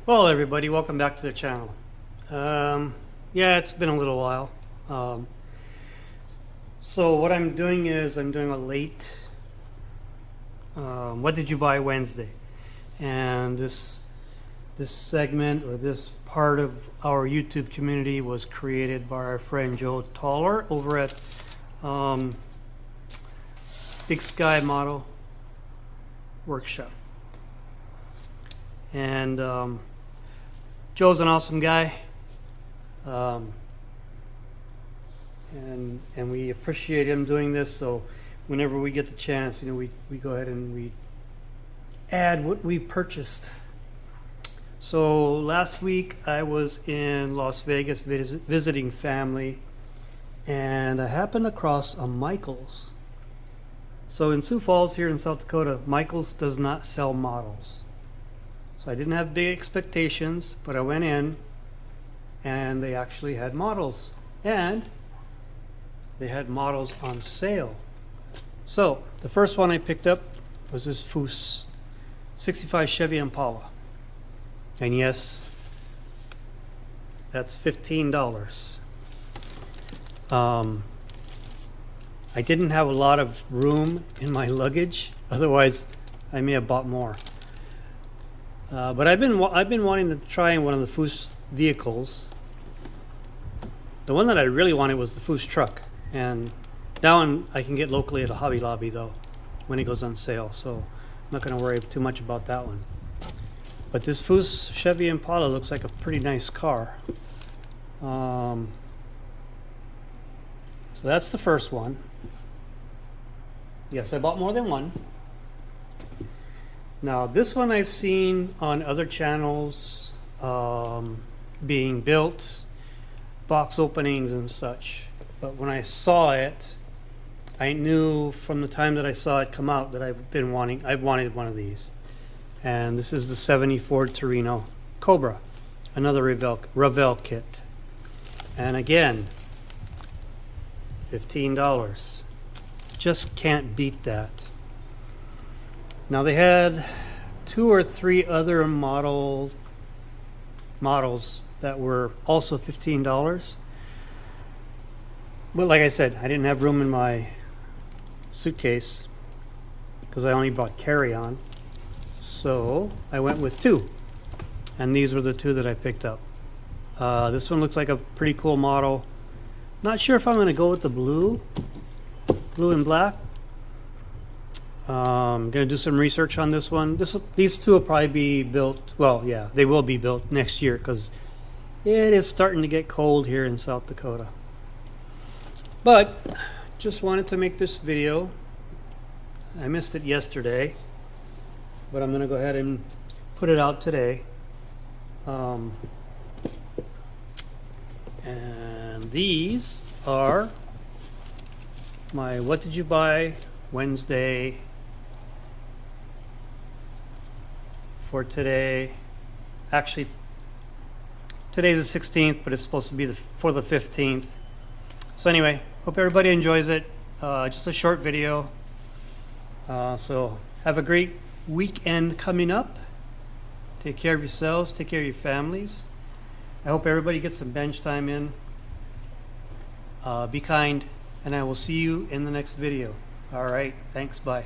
Well, everybody, welcome back to the channel. Yeah, it's been a little while. So what I'm doing is I'm doing a late what did you buy Wednesday? And this segment, or this part of our YouTube community, was created by our friend Joe Toller over at Big Sky Model Workshop. And Joe's an awesome guy, and we appreciate him doing this. So whenever we get the chance, we go ahead and we add what we purchased. So last week I was in Las Vegas visiting family, and I happened across a Michaels. So in Sioux Falls here in South Dakota, Michaels does not sell models. So I didn't have big expectations, but I went in and they actually had models, and they had models on sale. So the first one I picked up was this Foose 65 Chevy Impala, and yes, that's $15. I didn't have a lot of room in my luggage, otherwise I may have bought more. But I've been wanting to try one of the Foose vehicles. The one that I really wanted was the Foose truck, and that one I can get locally at a Hobby Lobby though, when it goes on sale. So I'm not going to worry too much about that one. But this Foose Chevy Impala looks like a pretty nice car. So that's the first one. Yes, I bought more than one. Now this one I've seen on other channels being built, box openings and such, but when I saw it, I knew from the time that I saw it come out that I wanted one of these. And this is the 70 Ford Torino Cobra, another Revell kit, and again $15. Just can't beat that. Now they had 2 or 3 other models that were also $15. But like I said, I didn't have room in my suitcase because I only bought carry-on. So I went with 2. And these were the 2 that I picked up. This one looks like a pretty cool model. Not sure if I'm going to go with the blue and black. I'm going to do some research on this one. These 2 will probably be built, well, yeah, they will be built next year because it is starting to get cold here in South Dakota. But just wanted to make this video. I missed it yesterday, but I'm going to go ahead and put it out today. And these are my What Did You Buy Wednesday for today. Actually, today's the 16th, but it's supposed to be for the 15th. So anyway, hope everybody enjoys it. Just a short video. So have a great weekend coming up. Take care of yourselves, take care of your families. I hope everybody gets some bench time in. Be kind, and I will see you in the next video. All right, thanks, bye.